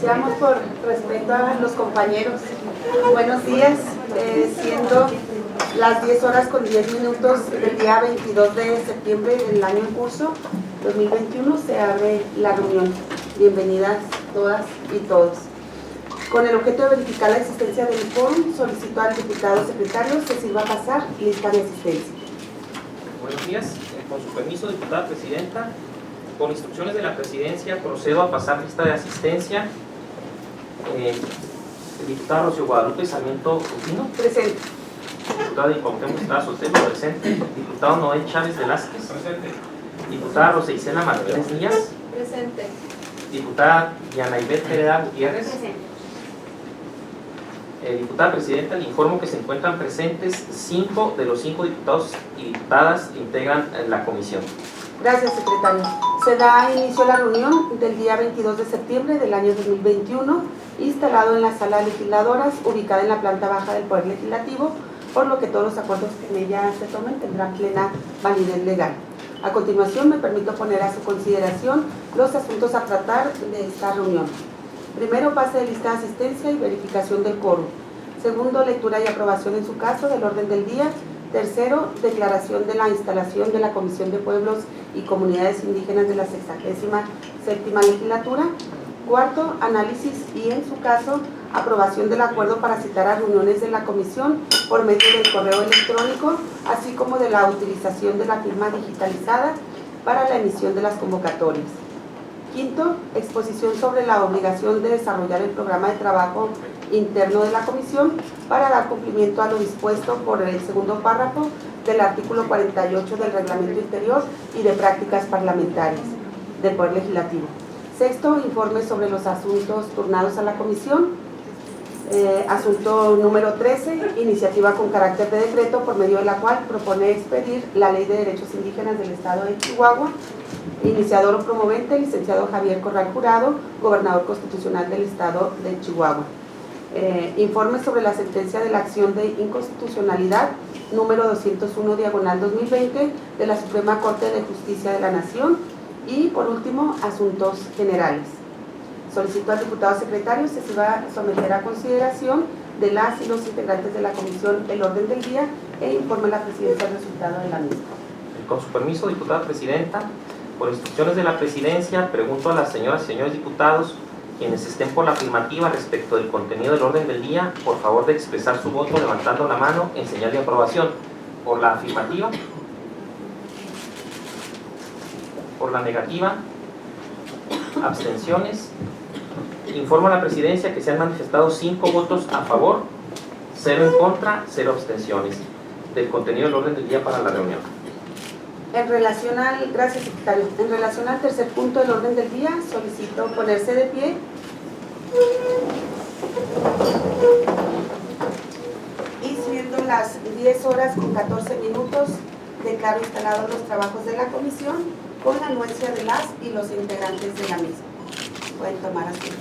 Iniciamos por respeto a los compañeros. Buenos días, siendo las 10 horas con 10 minutos del día 22 de septiembre del año en curso 2021, se abre la reunión. Bienvenidas todas y todos. Con el objeto de verificar la existencia del quórum, solicito al diputado secretario que sirva a pasar lista de asistencia. Buenos días, con su permiso, diputada presidenta, por instrucciones de la presidencia procedo a pasar lista de asistencia. Diputada Rocío Guadalupe Sarmiento Rufino. Presente. Diputada Cuauhtémoc Estrada Soltero, presente. Diputado Noé Chávez Velázquez. Presente. Diputada Rosa Isela Martínez Díaz. Presente. Diputada Diana Ivette Pereda Gutiérrez. Presente. Diputada presidenta, le informo que se encuentran presentes 5 de los 5 diputados y diputadas que integran la comisión. Gracias, secretario. Se da inicio a la reunión del día 22 de septiembre del año 2021, instalado en la sala de legisladoras, ubicada en la planta baja del Poder Legislativo, por lo que todos los acuerdos que en ella se tomen tendrán plena validez legal. A continuación, me permito poner a su consideración los asuntos a tratar de esta reunión. Primero, pase de lista de asistencia y verificación del quórum. Segundo, lectura y aprobación en su caso del orden del día. Tercero, declaración de la instalación de la Comisión de Pueblos y Comunidades Indígenas de la 67ª legislatura. Cuarto, análisis y, en su caso, aprobación del acuerdo para citar a reuniones de la comisión por medio del correo electrónico, así como de la utilización de la firma digitalizada para la emisión de las convocatorias. Quinto, exposición sobre la obligación de desarrollar el programa de trabajo interno de la comisión para dar cumplimiento a lo dispuesto por el segundo párrafo del artículo 48 del Reglamento Interior y de Prácticas Parlamentarias del Poder Legislativo. Sexto, informe sobre los asuntos turnados a la comisión. Asunto número 13, iniciativa con carácter de decreto por medio de la cual propone expedir la Ley de Derechos Indígenas del Estado de Chihuahua. Iniciador o promovente, licenciado Javier Corral Jurado, gobernador constitucional del Estado de Chihuahua. Informe sobre la sentencia de la acción de inconstitucionalidad número 201/2020 de la Suprema Corte de Justicia de la Nación. Y por último, asuntos generales. Solicito al diputado secretario que se va a someter a consideración de las y los integrantes de la comisión el orden del día e informe a la presidencia el resultado de la misma. Con su permiso, diputada presidenta, por instrucciones de la presidencia, pregunto a las señoras y señores diputados, quienes estén por la afirmativa respecto del contenido del orden del día, por favor de expresar su voto levantando la mano en señal de aprobación. Por la afirmativa. Por la negativa. Abstenciones. Informo a la presidencia que se han manifestado 5 votos a favor, 0 en contra, 0 abstenciones del contenido del orden del día para la reunión. Gracias, secretario. En relación al tercer punto del orden del día, solicito ponerse de pie. Y siendo las 10 horas con 14 minutos, declaro instalados los trabajos de la comisión con la anuencia de las y los integrantes de la misma. Pueden tomar asiento.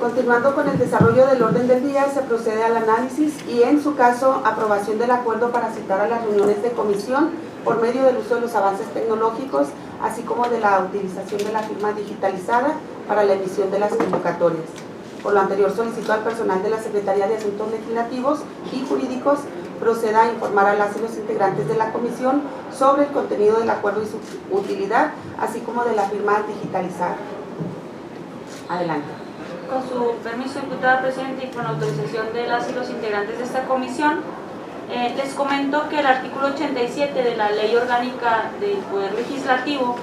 Continuando con el desarrollo del orden del día, se procede al análisis y, en su caso, aprobación del acuerdo para citar a las reuniones de comisión por medio del uso de los avances tecnológicos, así como de la utilización de la firma digitalizada para la emisión de las convocatorias. Por lo anterior, solicito al personal de la Secretaría de Asuntos Legislativos y Jurídicos proceda a informar a las y los integrantes de la comisión sobre el contenido del acuerdo y su utilidad, así como de la firma digitalizada. Adelante. Con su permiso, diputada presidenta, y con autorización de las y los integrantes de esta comisión, les comento que el artículo 87 de la Ley Orgánica del Poder Legislativo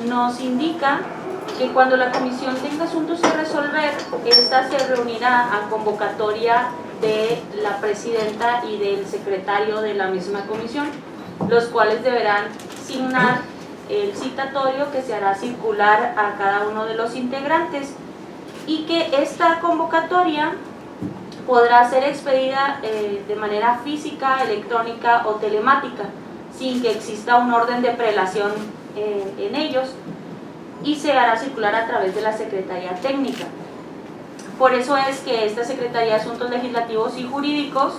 nos indica que cuando la comisión tenga asuntos a resolver, esta se reunirá a convocatoria de la presidenta y del secretario de la misma comisión, los cuales deberán signar el citatorio que se hará circular a cada uno de los integrantes, y que esta convocatoria podrá ser expedida de manera física, electrónica o telemática, sin que exista un orden de prelación en ellos, y se hará circular a través de la Secretaría Técnica. Por eso es que esta Secretaría de Asuntos Legislativos y Jurídicos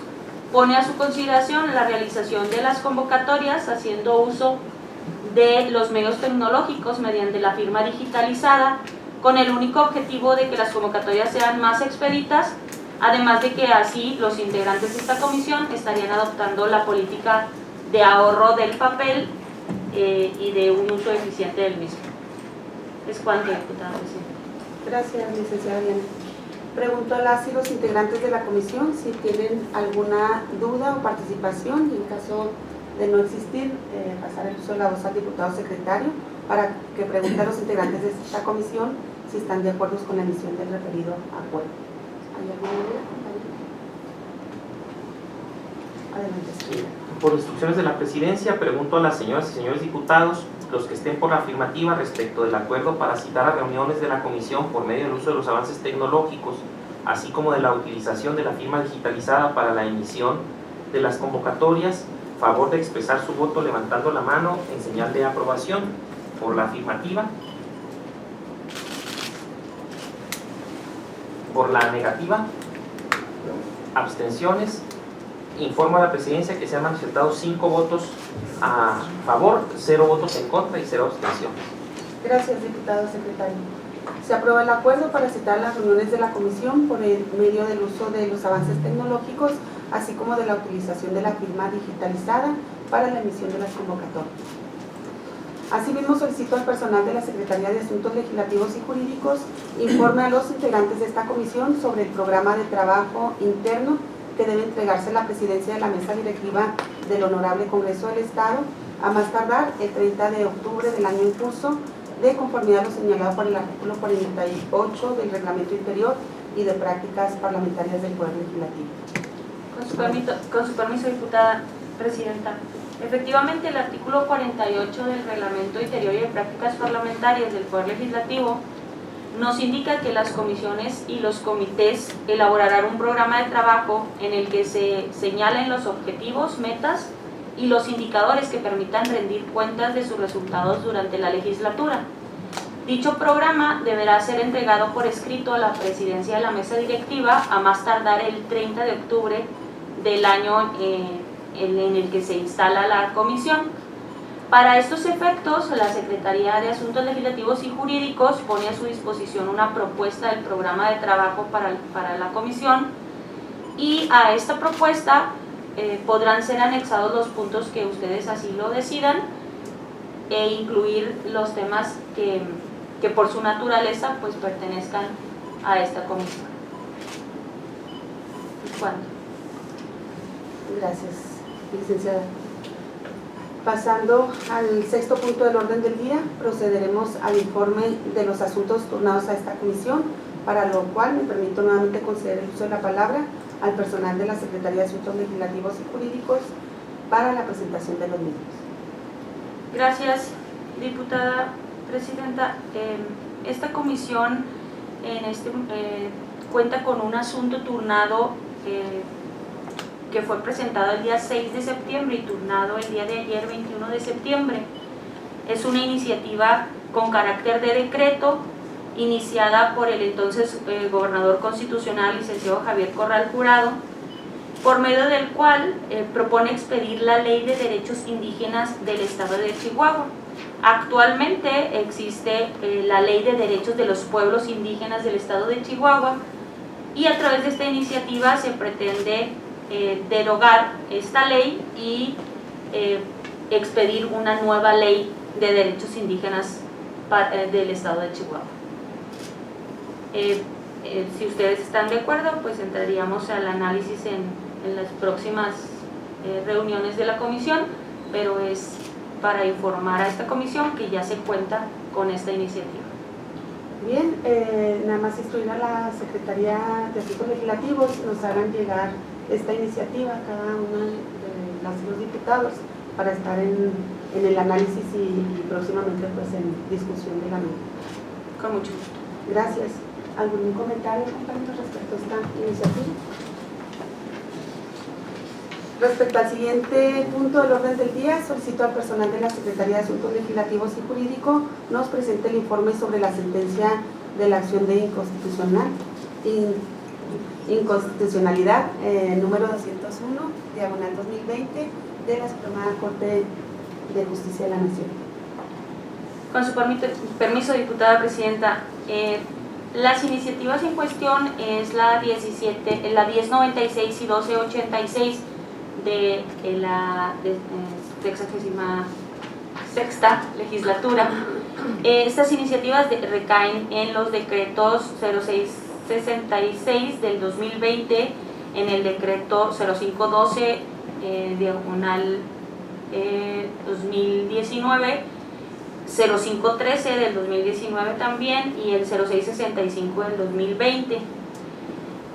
pone a su consideración la realización de las convocatorias haciendo uso de los medios tecnológicos mediante la firma digitalizada, con el único objetivo de que las convocatorias sean más expeditas, además de que así los integrantes de esta comisión estarían adoptando la política de ahorro del papel y de un uso eficiente del mismo. Es cuanto, diputada presidenta. Gracias, licenciada Diana. Pregunto a las y los integrantes de la comisión si tienen alguna duda o participación, y en caso de no existir, pasar el uso de la voz al diputado secretario para que pregunte a los integrantes de esta comisión si están de acuerdo con la emisión del referido acuerdo. ¿Hay alguna duda, compañero? Adelante, señora. Por instrucciones de la presidencia, pregunto a las señoras y señores diputados, los que estén por la afirmativa respecto del acuerdo para citar a reuniones de la comisión por medio del uso de los avances tecnológicos, así como de la utilización de la firma digitalizada para la emisión de las convocatorias, favor de expresar su voto levantando la mano en señal de aprobación. Por la afirmativa. Por la negativa. Abstenciones. Informo a la presidencia que se han manifestado 5 votos a favor, 0 votos en contra y 0 abstenciones. Gracias, diputado secretario. Se aprueba el acuerdo para citar las reuniones de la comisión por el medio del uso de los avances tecnológicos, así como de la utilización de la firma digitalizada para la emisión de las convocatorias. Asimismo, solicito al personal de la Secretaría de Asuntos Legislativos y Jurídicos informe a los integrantes de esta comisión sobre el programa de trabajo interno que debe entregarse la presidencia de la mesa directiva del Honorable Congreso del Estado a más tardar el 30 de octubre del año en curso, de conformidad a lo señalado por el artículo 48 del Reglamento Interior y de Prácticas Parlamentarias del Poder Legislativo. Con su permiso, diputada presidenta. Efectivamente, el artículo 48 del Reglamento Interior y de Prácticas Parlamentarias del Poder Legislativo nos indica que las comisiones y los comités elaborarán un programa de trabajo en el que se señalen los objetivos, metas y los indicadores que permitan rendir cuentas de sus resultados durante la legislatura. Dicho programa deberá ser entregado por escrito a la presidencia de la mesa directiva a más tardar el 30 de octubre del año en el que se instala la comisión. Para estos efectos, la Secretaría de Asuntos Legislativos y Jurídicos pone a su disposición una propuesta del programa de trabajo para la comisión, y a esta propuesta podrán ser anexados los puntos que ustedes así lo decidan e incluir los temas que por su naturaleza pues pertenezcan a esta comisión. ¿Cuándo? Gracias, licenciada. Pasando al sexto punto del orden del día, procederemos al informe de los asuntos turnados a esta comisión, para lo cual me permito nuevamente conceder el uso de la palabra al personal de la Secretaría de Asuntos Legislativos y Jurídicos para la presentación de los mismos. Gracias, diputada presidenta. Esta comisión cuenta con un asunto turnado que fue presentado el día 6 de septiembre y turnado el día de ayer, 21 de septiembre. Es una iniciativa con carácter de decreto, iniciada por el entonces gobernador constitucional, licenciado Javier Corral Jurado, por medio del cual propone expedir la Ley de Derechos Indígenas del Estado de Chihuahua. Actualmente existe la Ley de Derechos de los Pueblos Indígenas del Estado de Chihuahua, y a través de esta iniciativa se pretende derogar esta ley y expedir una nueva ley de derechos indígenas del Estado de Chihuahua. Si ustedes están de acuerdo, pues entraríamos al análisis en las próximas reuniones de la comisión, pero es para informar a esta comisión que ya se cuenta con esta iniciativa. Bien, nada más instruir a la Secretaría de Asuntos Legislativos nos hagan llegar esta iniciativa a cada uno de los diputados para estar en el análisis y próximamente pues en discusión de la misma. Con mucho gusto. Gracias. ¿Algún comentario, compañeros, respecto a esta iniciativa? Respecto al siguiente punto del orden del día, solicito al personal de la Secretaría de Asuntos Legislativos y Jurídicos nos presente el informe sobre la sentencia de la acción de inconstitucionalidad número 201, diagonal 2020, de la Suprema Corte de Justicia de la Nación. Con su permiso, diputada presidenta, las iniciativas en cuestión es la 1096 y 1286 de la 66ª legislatura. Estas iniciativas recaen en los decretos 0666 del 2020, en el decreto 0512 diagonal 2019, 0513 del 2019 también y el 0665 del 2020.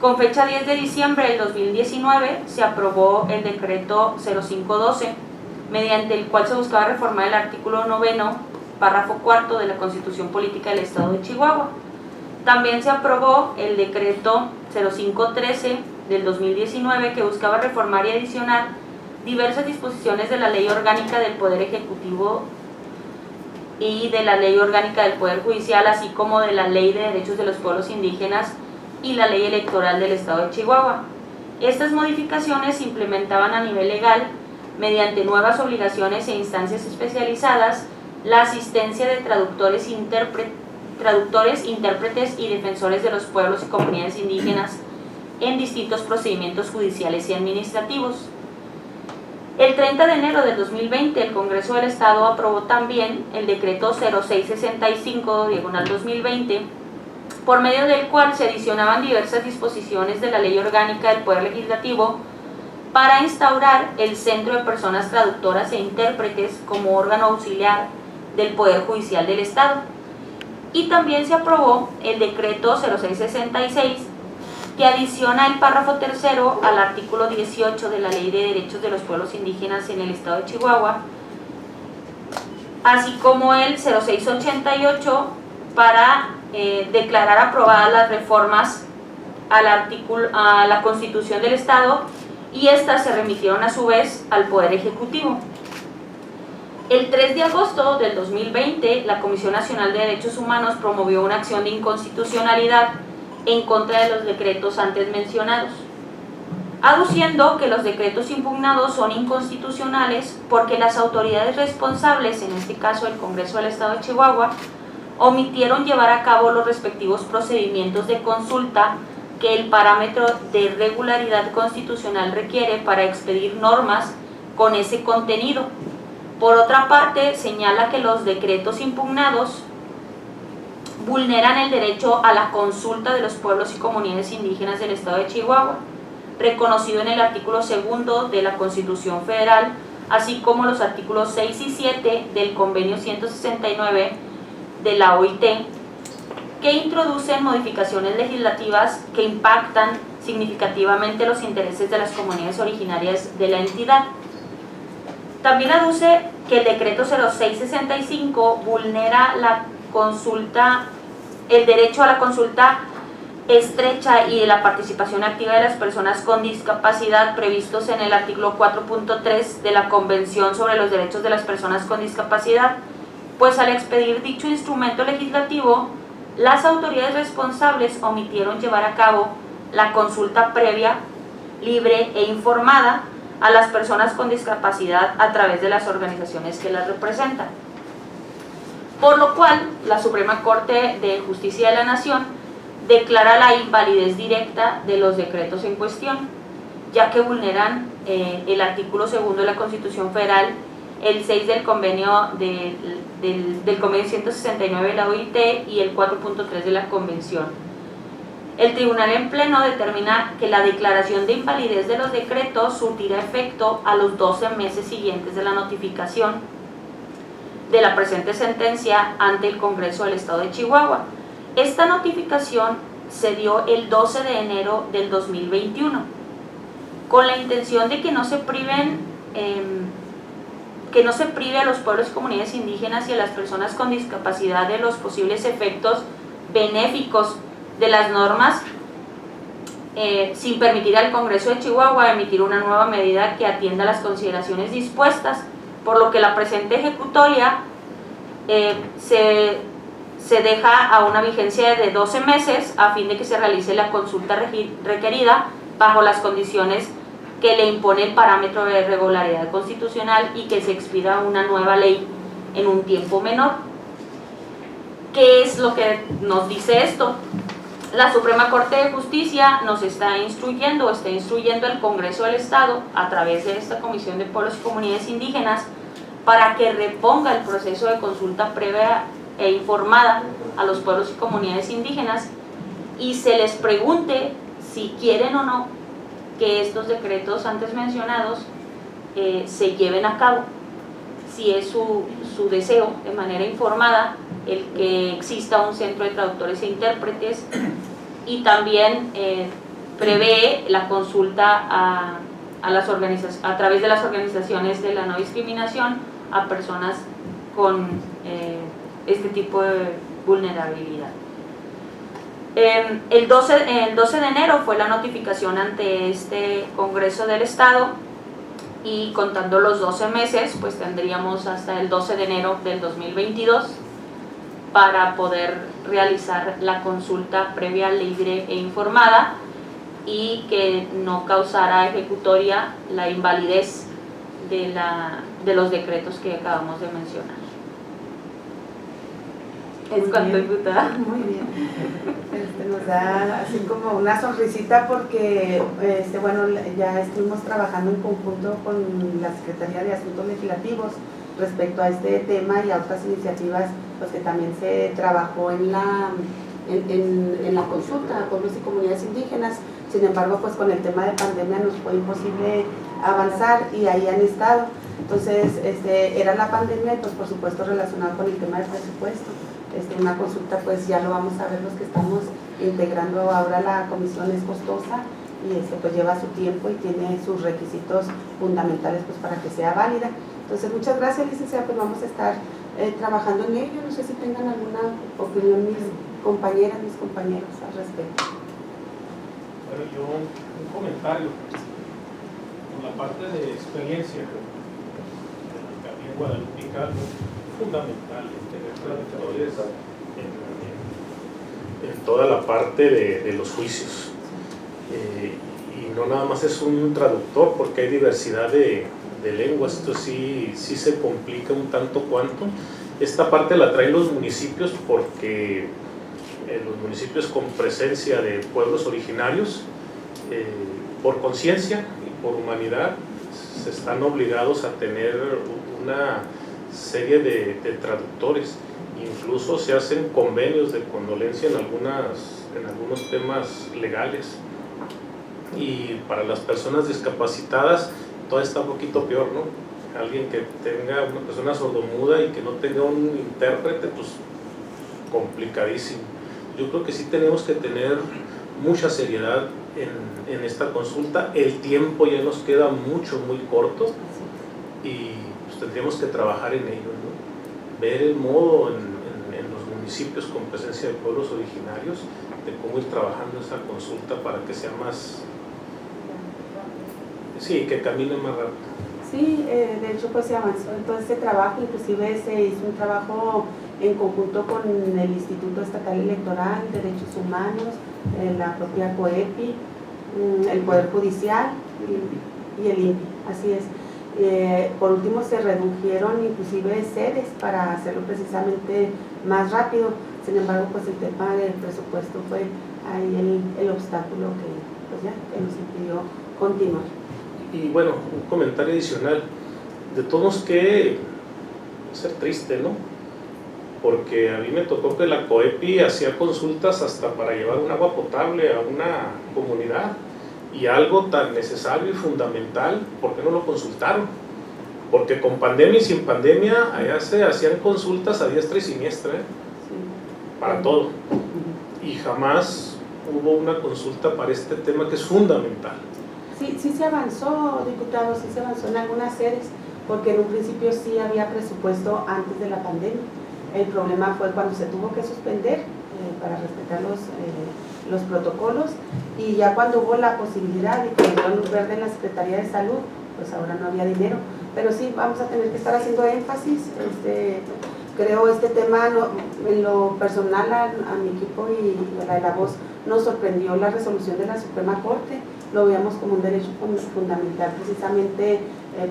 Con fecha 10 de diciembre del 2019 se aprobó el decreto 0512, mediante el cual se buscaba reformar el artículo 9º, párrafo 4 de la Constitución Política del Estado de Chihuahua. También se aprobó el decreto 0513 del 2019, que buscaba reformar y adicionar diversas disposiciones de la Ley Orgánica del Poder Ejecutivo y de la Ley Orgánica del Poder Judicial, así como de la Ley de Derechos de los Pueblos Indígenas y la Ley Electoral del Estado de Chihuahua. Estas modificaciones se implementaban a nivel legal mediante nuevas obligaciones e instancias especializadas, la asistencia de traductores, intérpretes y defensores de los pueblos y comunidades indígenas en distintos procedimientos judiciales y administrativos. El 30 de enero del 2020, el Congreso del Estado aprobó también el decreto 0665/2020, por medio del cual se adicionaban diversas disposiciones de la Ley Orgánica del Poder Legislativo para instaurar el Centro de Personas Traductoras e Intérpretes como órgano auxiliar del Poder Judicial del Estado. Y también se aprobó el decreto 0666, que adiciona el párrafo tercero al artículo 18 de la Ley de Derechos de los Pueblos Indígenas en el Estado de Chihuahua, así como el 0688 para declarar aprobadas las reformas a la Constitución del Estado, y estas se remitieron a su vez al Poder Ejecutivo. El 3 de agosto del 2020, la Comisión Nacional de Derechos Humanos promovió una acción de inconstitucionalidad en contra de los decretos antes mencionados, aduciendo que los decretos impugnados son inconstitucionales porque las autoridades responsables, en este caso el Congreso del Estado de Chihuahua, omitieron llevar a cabo los respectivos procedimientos de consulta que el parámetro de regularidad constitucional requiere para expedir normas con ese contenido. Por otra parte, señala que los decretos impugnados vulneran el derecho a la consulta de los pueblos y comunidades indígenas del Estado de Chihuahua, reconocido en el artículo 2 de la Constitución Federal, así como los artículos 6 y 7 del Convenio 169 de la OIT, que introducen modificaciones legislativas que impactan significativamente los intereses de las comunidades originarias de la entidad. También aduce que el decreto 0665 vulnera el derecho a la consulta estrecha y de la participación activa de las personas con discapacidad previstos en el artículo 4.3 de la Convención sobre los Derechos de las Personas con Discapacidad, pues al expedir dicho instrumento legislativo, las autoridades responsables omitieron llevar a cabo la consulta previa, libre e informada a las personas con discapacidad a través de las organizaciones que las representan. Por lo cual, la Suprema Corte de Justicia de la Nación declara la invalidez directa de los decretos en cuestión, ya que vulneran el artículo 2 de la Constitución Federal, el 6 del convenio del convenio 169 de la OIT y el 4.3 de la Convención. El Tribunal en Pleno determina que la declaración de invalidez de los decretos surtirá efecto a los 12 meses siguientes de la notificación de la presente sentencia ante el Congreso del Estado de Chihuahua. Esta notificación se dio el 12 de enero del 2021, con la intención de que no se prive a los pueblos y comunidades indígenas y a las personas con discapacidad de los posibles efectos benéficos de las normas, sin permitir al Congreso de Chihuahua emitir una nueva medida que atienda las consideraciones dispuestas, por lo que la presente ejecutoria se deja a una vigencia de 12 meses a fin de que se realice la consulta requerida bajo las condiciones que le impone el parámetro de regularidad constitucional y que se expida una nueva ley en un tiempo menor. ¿Qué es lo que nos dice esto? La Suprema Corte de Justicia nos está instruyendo al Congreso del Estado a través de esta Comisión de Pueblos y Comunidades Indígenas para que reponga el proceso de consulta previa e informada a los pueblos y comunidades indígenas y se les pregunte si quieren o no que estos decretos antes mencionados se lleven a cabo, si es su deseo de manera informada el que exista un centro de traductores e intérpretes, y también prevé la consulta a través de las organizaciones de la no discriminación a personas con este tipo de vulnerabilidad. El 12 de enero fue la notificación ante este Congreso del Estado, y contando los 12 meses, pues tendríamos hasta el 12 de enero del 2022 para poder realizar la consulta previa, libre e informada, y que no causara ejecutoria la invalidez de los decretos que acabamos de mencionar. ¿Es cuanto, diputada? Muy bien. Nos da así como una sonrisita porque bueno, ya estuvimos trabajando en conjunto con la Secretaría de Asuntos Legislativos respecto a este tema y a otras iniciativas pues, que también se trabajó en la consulta a pueblos y comunidades indígenas. Sin embargo, pues con el tema de pandemia nos fue imposible avanzar y ahí han estado. Entonces, era la pandemia y pues por supuesto relacionado con el tema del presupuesto. Una consulta pues ya lo vamos a ver los que estamos integrando ahora. La comisión es costosa y pues lleva su tiempo y tiene sus requisitos fundamentales pues para que sea válida. Entonces, muchas gracias, licenciada, pues vamos a estar trabajando en ello. No sé si tengan alguna opinión mis compañeras, mis compañeros al respecto. Bueno, yo un comentario por la parte de experiencia también Guadalupe Calvo, fundamental tener traductores en toda la parte de los juicios, y no nada más es un traductor porque hay diversidad de lenguas. Esto sí se complica un tanto cuanto. Esta parte la traen los municipios porque los municipios con presencia de pueblos originarios, por conciencia y por humanidad, se están obligados a tener una serie de traductores. Incluso se hacen convenios de condolencia en algunos temas legales. Y para las personas discapacitadas todo está un poquito peor, ¿no? Alguien que tenga una persona sordomuda y que no tenga un intérprete, pues complicadísimo. Yo creo que sí tenemos que tener mucha seriedad en esta consulta. El tiempo ya nos queda muy corto y pues tendríamos que trabajar en ello, ¿no? Ver el modo en los municipios con presencia de pueblos originarios de cómo ir trabajando esa consulta para que sea más, sí, que camine más rápido. Sí, de hecho pues se avanzó en todo este trabajo, inclusive se hizo un trabajo en conjunto con el Instituto Estatal Electoral, Derechos Humanos, la propia COEPI, el Poder Judicial y el INPI, así es. Por último se redujeron inclusive sedes para hacerlo precisamente más rápido. Sin embargo, pues el tema del presupuesto fue ahí el obstáculo que nos impidió continuar. Y bueno, un comentario adicional, de todos que ser triste, ¿no? Porque a mí me tocó que la COEPI hacía consultas hasta para llevar un agua potable a una comunidad, y algo tan necesario y fundamental, ¿por qué no lo consultaron? Porque con pandemia y sin pandemia allá se hacían consultas a diestra y siniestra, sí, para todo, y jamás hubo una consulta para este tema que es fundamental. Sí se avanzó, diputado, sí se avanzó en algunas sedes, porque en un principio sí había presupuesto antes de la pandemia. El problema fue cuando se tuvo que suspender para respetar los protocolos, y ya cuando hubo la posibilidad y que dio luz verde en la Secretaría de Salud, pues ahora no había dinero. Pero sí, vamos a tener que estar haciendo énfasis. Creo este tema, en lo personal, a mi equipo y a la voz, nos sorprendió la resolución de la Suprema Corte. Lo veíamos como un derecho fundamental, precisamente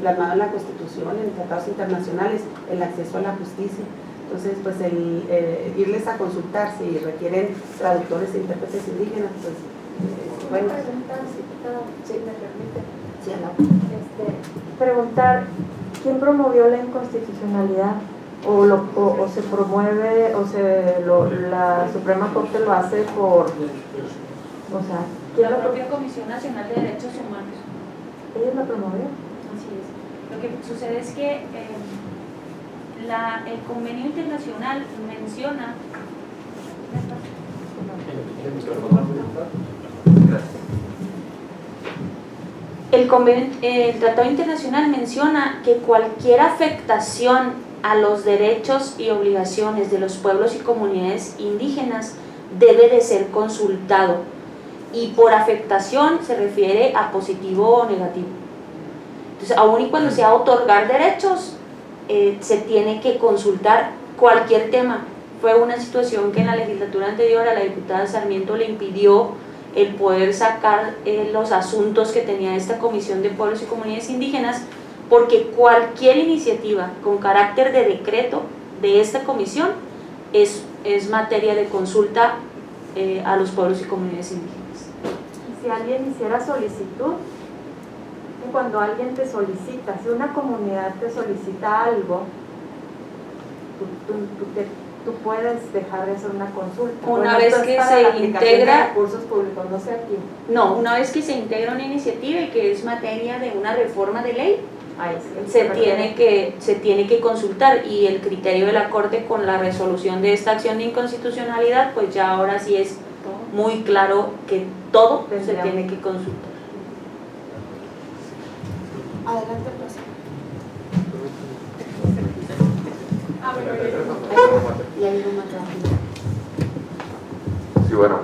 plasmado en la Constitución, en tratados internacionales, el acceso a la justicia. Entonces, pues irles a consultar si requieren traductores e intérpretes indígenas, pues bueno. Si me permite. Sí, a la... preguntar, ¿quién promovió la inconstitucionalidad? ¿O se promueve, la Suprema Corte lo hace por, o sea, ¿quién La lo propia Comisión Nacional de Derechos Humanos. ¿Ella la promovió? Así es. Lo que sucede es que el convenio internacional menciona. El Tratado Internacional menciona que cualquier afectación a los derechos y obligaciones de los pueblos y comunidades indígenas debe de ser consultado, y por afectación se refiere a positivo o negativo. Entonces, aun y cuando sea otorgar derechos, se tiene que consultar cualquier tema. Fue una situación que en la legislatura anterior a la diputada Sarmiento le impidió el poder sacar los asuntos que tenía esta Comisión de Pueblos y Comunidades Indígenas, porque cualquier iniciativa con carácter de decreto de esta comisión es materia de consulta a los pueblos y comunidades indígenas. Si alguien hiciera solicitud, cuando alguien te solicita, si una comunidad te solicita algo, tú puedes dejar de hacer una consulta. Una vez que se integra recursos públicos, no sé aquí. No, una vez que se integra una iniciativa y que es materia de una reforma de ley, Ahí sí, se tiene que consultar, y el criterio de la Corte con la resolución de esta acción de inconstitucionalidad, pues ya ahora sí es muy claro que todo se tiene que consultar. Adelante, y ahí no más rápido. Sí, bueno,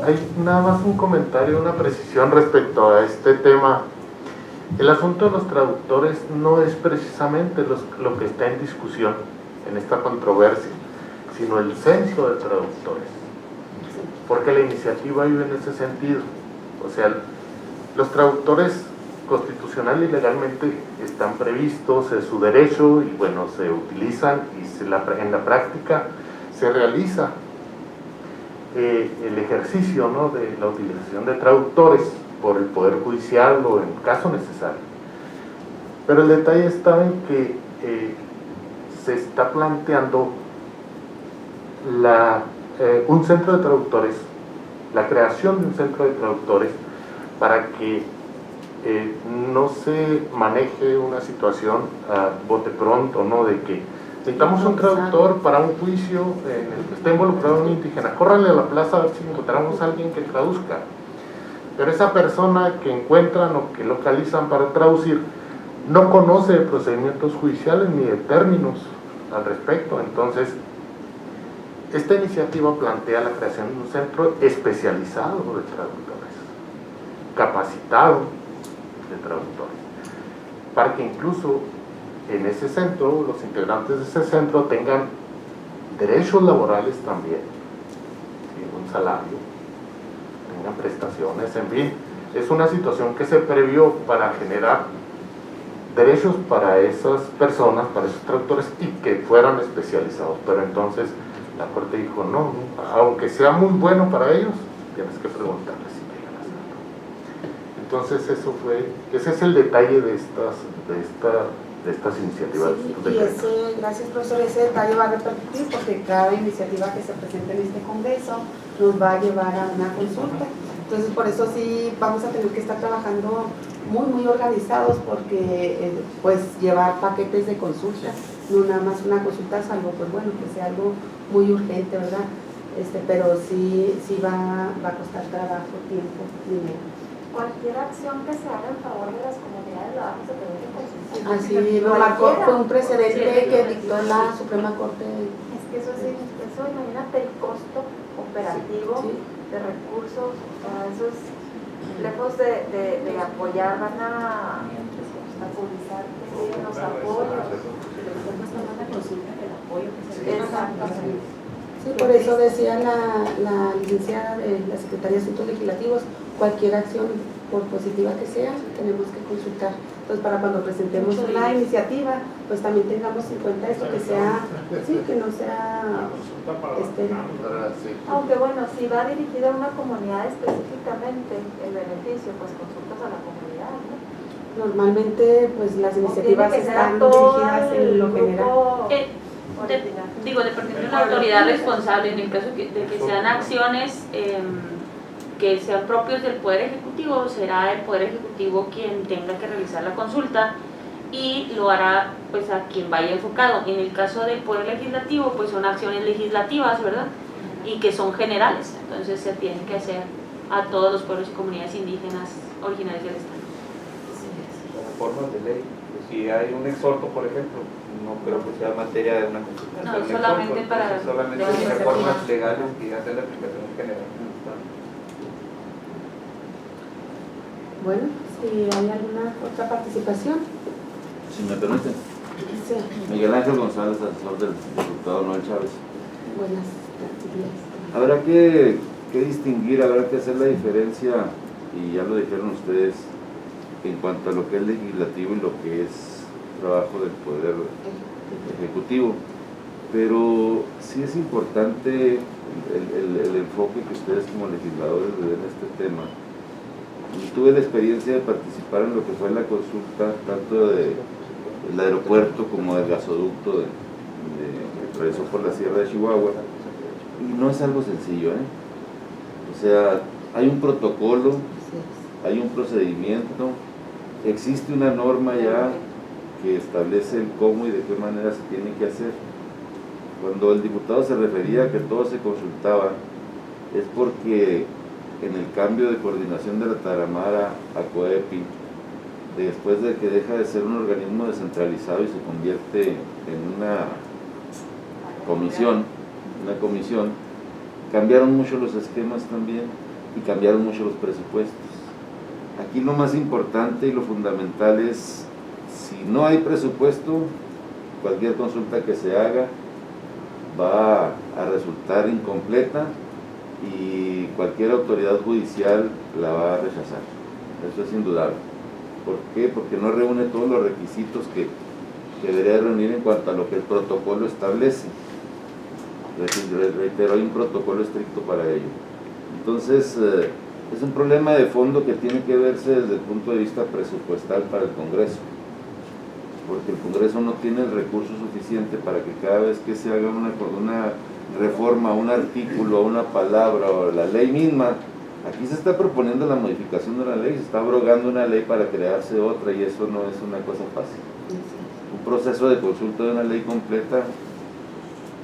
hay nada más un comentario, una precisión respecto a este tema. El asunto de los traductores no es precisamente lo que está en discusión en esta controversia, sino el censo de traductores, porque la iniciativa iba en ese sentido. O sea, los traductores constitucional y legalmente están previstos, es su derecho, y bueno, se utilizan y en la práctica se realiza el ejercicio, ¿no?, de la utilización de traductores por el Poder Judicial o en caso necesario. Pero el detalle está en que se está planteando un centro de traductores, la creación de un centro de traductores, para que no se maneje una situación a bote pronto, ¿no?, de que necesitamos un traductor para un juicio en el que esté involucrado un indígena, córranle a la plaza a ver si encontramos a alguien que traduzca. Pero esa persona que encuentran o que localizan para traducir no conoce de procedimientos judiciales ni de términos al respecto. Entonces, esta iniciativa plantea la creación de un centro especializado de traductores, capacitado de traductores, para que incluso en ese centro, los integrantes de ese centro tengan derechos laborales también, ¿sí?, un salario, tengan prestaciones, en fin. Es una situación que se previó para generar derechos para esas personas, para esos traductores, y que fueran especializados. Pero entonces la Corte dijo, no, aunque sea muy bueno para ellos, tienes que preguntarles si quieren hacerlo. Entonces ese es el detalle de estas iniciativas. Sí, gracias, profesor. Ese detalle va a repercutir porque cada iniciativa que se presente en este congreso nos va a llevar a una consulta. Entonces, por eso sí vamos a tener que estar trabajando muy organizados, porque pues llevar paquetes de consulta, no nada más una consulta, salvo pues bueno, que sea algo muy urgente, ¿verdad? Pero sí va a costar trabajo, tiempo, dinero. Cualquier acción que se haga en favor de las comunidades la vamos a tener que consultar. Así lo marcó, fue un precedente que dictó la Suprema Corte. Es que eso imagínate el costo operativo de recursos, o sea, eso es lejos de apoyar, van a publicar los apoyos. Sí, por eso decía la licenciada de la Secretaría de Asuntos Legislativos, cualquier acción, por positiva que sea, tenemos que consultar. Entonces, para cuando presentemos una iniciativa, pues también tengamos en cuenta esto, que sea, sí, que no sea Aunque bueno, si va dirigido a una comunidad específicamente, el beneficio, pues consultas a la comunidad, ¿no? Normalmente, pues las iniciativas Tiene que ser están todo dirigidas el en lo general. grupo Dependiendo de la autoridad responsable, en el caso de que sean acciones que sean propios del Poder Ejecutivo, será el Poder Ejecutivo quien tenga que realizar la consulta y lo hará pues a quien vaya enfocado. En el caso del Poder Legislativo, pues son acciones legislativas, ¿verdad? Y que son generales, entonces se tienen que hacer a todos los pueblos y comunidades indígenas originarias del Estado. Como formas de ley. Pues si hay un exhorto, por ejemplo, no creo que sea materia de una consulta. No, O sea, un solamente exhorto, para- solamente de iniciativa. reformas legales que ya sean de aplicación general. Bueno, si hay alguna otra participación. Si me permiten. Sí, Miguel Ángel González, asesor del diputado Noel Chávez. buenas días. Habrá que distinguir, habrá que hacer la diferencia, y ya lo dijeron ustedes, en cuanto a lo que es legislativo y lo que es trabajo del Poder Ejecutivo. Pero sí es importante el enfoque que ustedes como legisladores le den a este tema. Y tuve la experiencia de participar en lo que fue la consulta, tanto del aeropuerto como del gasoducto que atravesó por la Sierra de Chihuahua. Y no es algo sencillo, ¿eh? O sea, hay un protocolo, hay un procedimiento, existe una norma ya que establece el cómo y de qué manera se tiene que hacer. Cuando el diputado se refería a que todo se consultaba, es porque en el cambio de coordinación de la Tarahumara a COEPI, después de que deja de ser un organismo descentralizado y se convierte en una comisión, cambiaron mucho los esquemas también y cambiaron mucho los presupuestos. Aquí lo más importante y lo fundamental es, si no hay presupuesto, cualquier consulta que se haga va a resultar incompleta y cualquier autoridad judicial la va a rechazar. Eso es indudable. ¿Por qué? Porque no reúne todos los requisitos que debería reunir en cuanto a lo que el protocolo establece. Reitero, hay un protocolo estricto para ello. Entonces, es un problema de fondo que tiene que verse desde el punto de vista presupuestal para el Congreso, porque el Congreso no tiene el recurso suficiente para que cada vez que se haga una reforma, un artículo, una palabra o la ley misma, aquí se está proponiendo la modificación de la ley, se está abrogando una ley para crearse otra, y eso no es una cosa fácil. Un proceso de consulta de una ley completa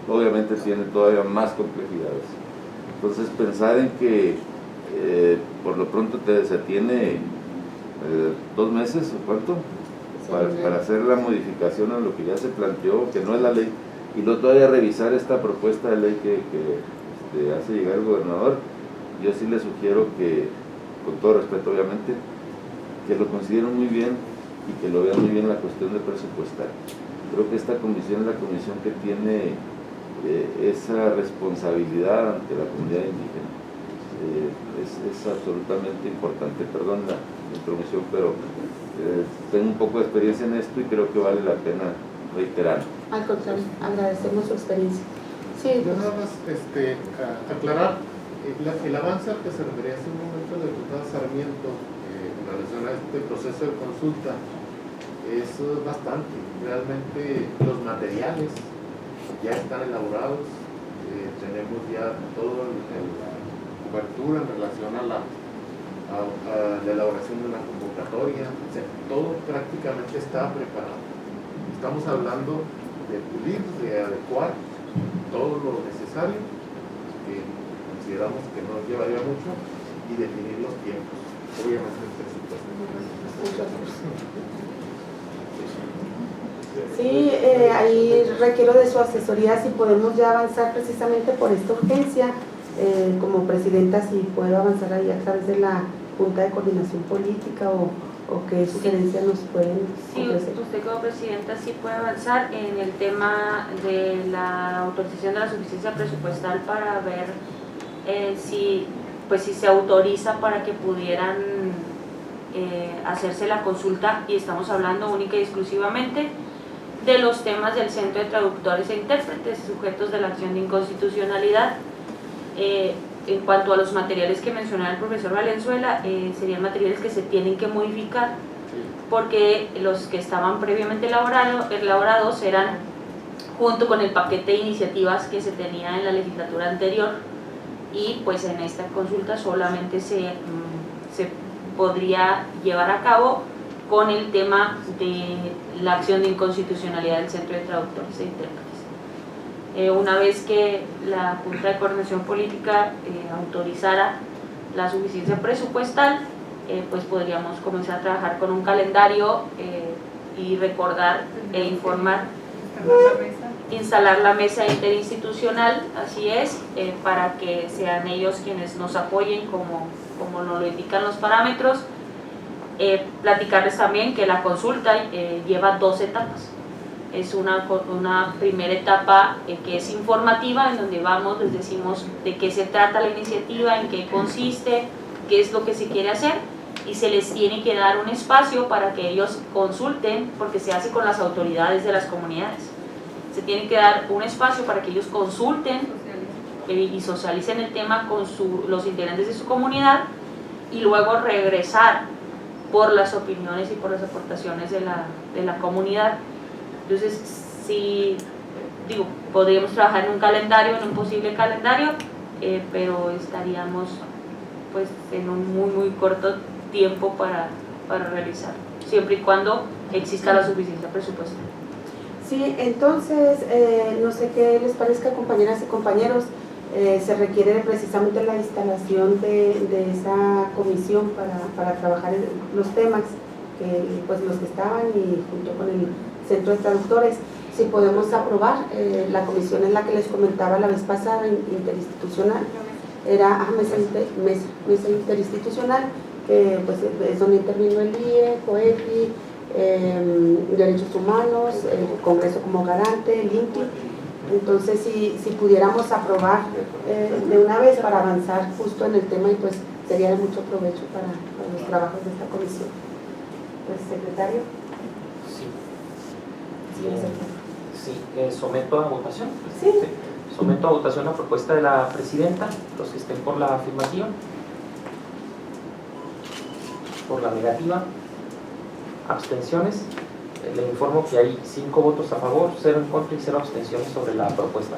obviamente tiene todavía más complejidades. Entonces, pensar en que por lo pronto se tiene 2 meses o cuánto para hacer la modificación a lo que ya se planteó, que no es la ley, y luego todavía revisar esta propuesta de ley que hace llegar el gobernador. Yo sí le sugiero que, con todo respeto obviamente, que lo consideren muy bien y que lo vean muy bien la cuestión de presupuestar. Creo que esta comisión es la comisión que tiene esa responsabilidad ante la comunidad indígena. Es absolutamente importante. Perdón la introducción, pero tengo un poco de experiencia en esto y creo que vale la pena reiterar. Al contrario, agradecemos su experiencia. Sí, Yo nada más aclarar el avance al que se refería hace un momento el diputado Sarmiento en relación a este proceso de consulta es bastante. Realmente los materiales ya están elaborados, tenemos ya toda la cobertura en relación a la elaboración de una convocatoria, o sea, todo prácticamente está preparado. Estamos hablando de pulir, de adecuar todo lo necesario, que consideramos que nos llevaría mucho, y definir los tiempos, obviamente el presupuesto. sí, ahí requiero de su asesoría si podemos ya avanzar precisamente por esta urgencia. Como presidenta, si puedo avanzar ahí a través de la Junta de Coordinación Política o qué sugerencias nos pueden Sí, ofrecer. usted como presidenta sí puede avanzar en el tema de la autorización de la suficiencia presupuestal para ver si pues si se autoriza para que pudieran hacerse la consulta, y estamos hablando única y exclusivamente de los temas del Centro de Traductores e Intérpretes sujetos de la acción de inconstitucionalidad. En cuanto a los materiales que mencionaba el profesor Valenzuela, serían materiales que se tienen que modificar porque los que estaban previamente elaborados eran junto con el paquete de iniciativas que se tenía en la legislatura anterior, y pues en esta consulta solamente se podría llevar a cabo con el tema de la acción de inconstitucionalidad del Centro de Traductores e Intérpretes. Una vez que la Junta de Coordinación Política autorizara la suficiencia presupuestal, pues podríamos comenzar a trabajar con un calendario y recordar e informar, instalar la mesa interinstitucional, así es, para que sean ellos quienes nos apoyen como nos lo indican los parámetros. Platicarles también que la consulta lleva 2 etapas. Es una primera etapa que es informativa, en donde les decimos de qué se trata la iniciativa, en qué consiste, qué es lo que se quiere hacer, y se les tiene que dar un espacio para que ellos consulten, porque se hace con las autoridades de las comunidades. Se tiene que dar un espacio para que ellos consulten y socialicen el tema con los integrantes de su comunidad, y luego regresar por las opiniones y por las aportaciones de la comunidad. Entonces, sí, podríamos trabajar en un calendario, en un posible calendario, pero estaríamos pues en un muy corto tiempo para realizar, siempre y cuando exista la suficiencia presupuestal. Sí, entonces, no sé qué les parezca, compañeras y compañeros, se requiere precisamente la instalación de esa comisión para trabajar los temas, pues los que estaban, y junto con el Centro de Traductores, si podemos aprobar. La comisión en la que les comentaba la vez pasada, interinstitucional, era mesa interinstitucional, que pues es donde intervino el IE, COEPI, Derechos Humanos, el Congreso como garante, el INPI. Entonces, si pudiéramos aprobar de una vez para avanzar justo en el tema, y pues sería de mucho provecho para los trabajos de esta comisión. Pues, secretario. Sí, someto a votación. Sí. Someto a votación la propuesta de la presidenta. Los que estén por la afirmativa, por la negativa, abstenciones. Le informo que hay 5 votos a favor, 0 en contra y 0 abstenciones sobre la propuesta.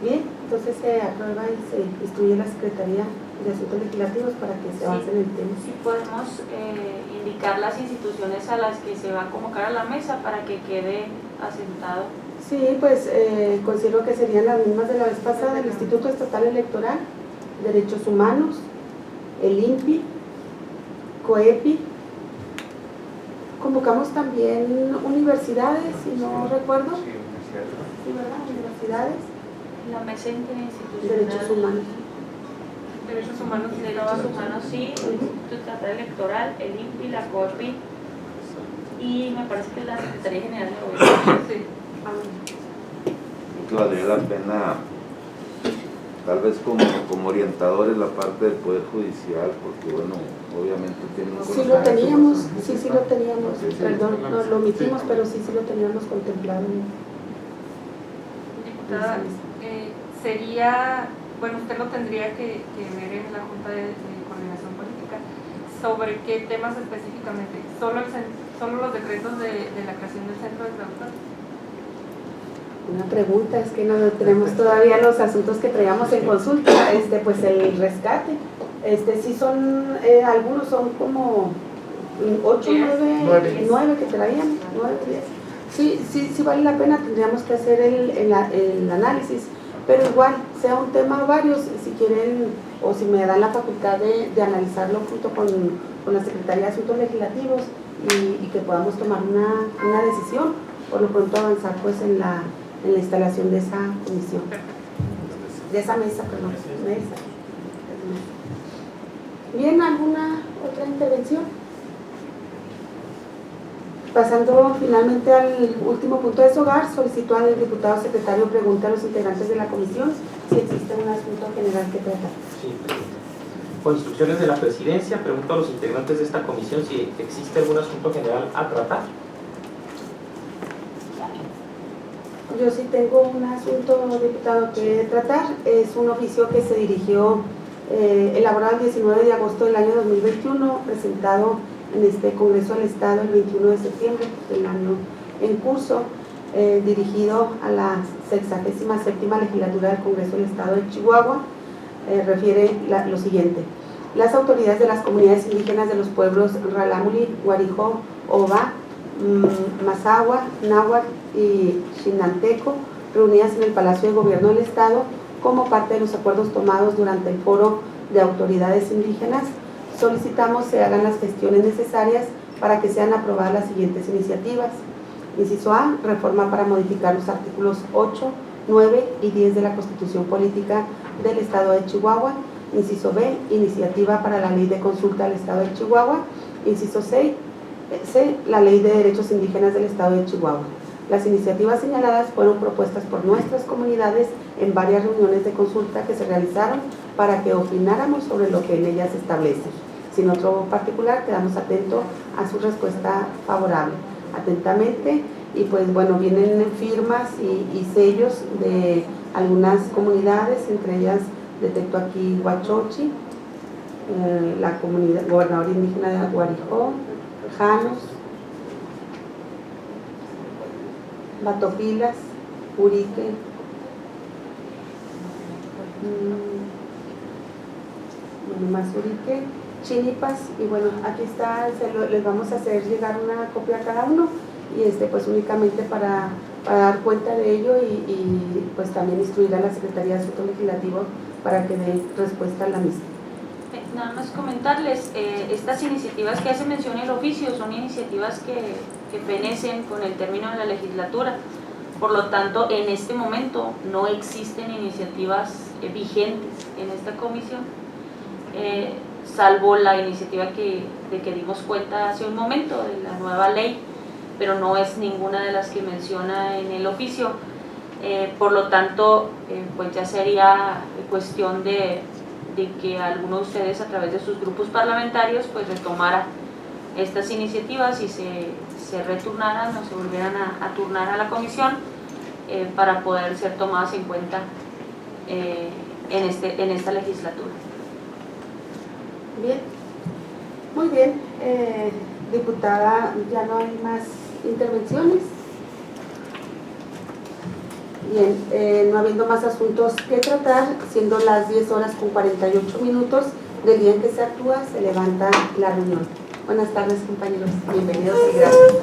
Bien, entonces se aprueba y se instruye la Secretaría de Asuntos Legislativos para que se avance en el tema. Sí, podemos indicar las instituciones a las que se va a convocar a la mesa para que quede asentado. Sí, pues considero que serían las mismas de la vez pasada: el Instituto Estatal Electoral, Derechos Humanos, el INPI, COEPI. Convocamos también universidades, si no recuerdo. Sí, ¿verdad? Universidades. La mesa interinstitucional. Derechos Humanos. Derechos Humanos, sí, el Instituto Estatal Electoral, el INPI, la COEPI, y me parece que la Secretaría General de Gobierno. Sí. Valdría la pena, tal vez como orientadores, la parte del Poder Judicial, porque bueno, obviamente tiene un Sí lo teníamos, sí lo teníamos, perdón, lo omitimos, pero sí lo teníamos contemplado. Diputada, sería, bueno, usted lo tendría que ver en la Junta de Coordinación Política, sobre qué temas específicamente, solo los decretos de la creación del Centro de Traductores. Una pregunta, es que no tenemos todavía los asuntos que traíamos en consulta, pues el rescate, sí son, algunos son como 8, 9 que traíamos, 9, 10. Sí vale la pena, tendríamos que hacer el análisis, pero igual, sea un tema o varios, si quieren, o si me dan la facultad de analizarlo junto con la Secretaría de Asuntos Legislativos, y que podamos tomar una decisión, por lo pronto avanzar pues en la instalación de esa comisión, de esa mesa, perdón, mesa. Bien, ¿alguna otra intervención? Pasando finalmente al último punto de su hogar, solicito al diputado secretario pregunta a los integrantes de la comisión si existen un asunto general que tratar. Sí, presidenta. Con instrucciones de la presidencia, pregunto a los integrantes de esta comisión si existe algún asunto general a tratar. Yo sí tengo un asunto, diputado, que tratar. Es un oficio que se dirigió, elaborado el 19 de agosto del año 2021, presentado en este Congreso del Estado el 21 de septiembre del año en curso, dirigido a la 67ª legislatura del Congreso del Estado de Chihuahua. Refiere lo siguiente: las autoridades de las comunidades indígenas de los pueblos Ralámuli, Guarijó, Oba, Mazahua, Náhuatl y Xinanteco, reunidas en el Palacio de Gobierno del Estado como parte de los acuerdos tomados durante el foro de autoridades indígenas, solicitamos se hagan las gestiones necesarias para que sean aprobadas las siguientes iniciativas. Inciso A, reforma para modificar los artículos 8, 9 y 10 de la Constitución Política del Estado de Chihuahua. Inciso B, iniciativa para la Ley de Consulta del Estado de Chihuahua. Inciso C, la Ley de Derechos Indígenas del Estado de Chihuahua. Las iniciativas señaladas fueron propuestas por nuestras comunidades en varias reuniones de consulta que se realizaron para que opináramos sobre lo que en ellas se establece. Sin otro particular, quedamos atentos a su respuesta favorable. Atentamente, y pues bueno, vienen firmas y sellos de algunas comunidades, entre ellas detecto aquí Huachochi, la comunidad gobernador indígena de Guarijó, Janos, Batopilas, Urique, más Urique, Chinipas, y bueno, aquí está, les vamos a hacer llegar una copia a cada uno, y pues únicamente para dar cuenta de ello y pues también instruir a la Secretaría de Asuntos Legislativos para que dé respuesta a la misma. Nada más comentarles, estas iniciativas que hace mención el oficio son iniciativas que fenecen con el término de la legislatura. Por lo tanto, en este momento no existen iniciativas vigentes en esta comisión, salvo la iniciativa de que dimos cuenta hace un momento de la nueva ley, pero no es ninguna de las que menciona en el oficio. Por lo tanto, pues ya sería cuestión de que alguno de ustedes a través de sus grupos parlamentarios pues retomara estas iniciativas y se retornaran o se volvieran a turnar a la comisión para poder ser tomadas en cuenta en esta legislatura. Bien, muy bien, diputada, ya no hay más intervenciones. Bien, no habiendo más asuntos que tratar, siendo las 10:48 del día en que se actúa, se levanta la reunión. Buenas tardes, compañeros. Bienvenidos y gracias.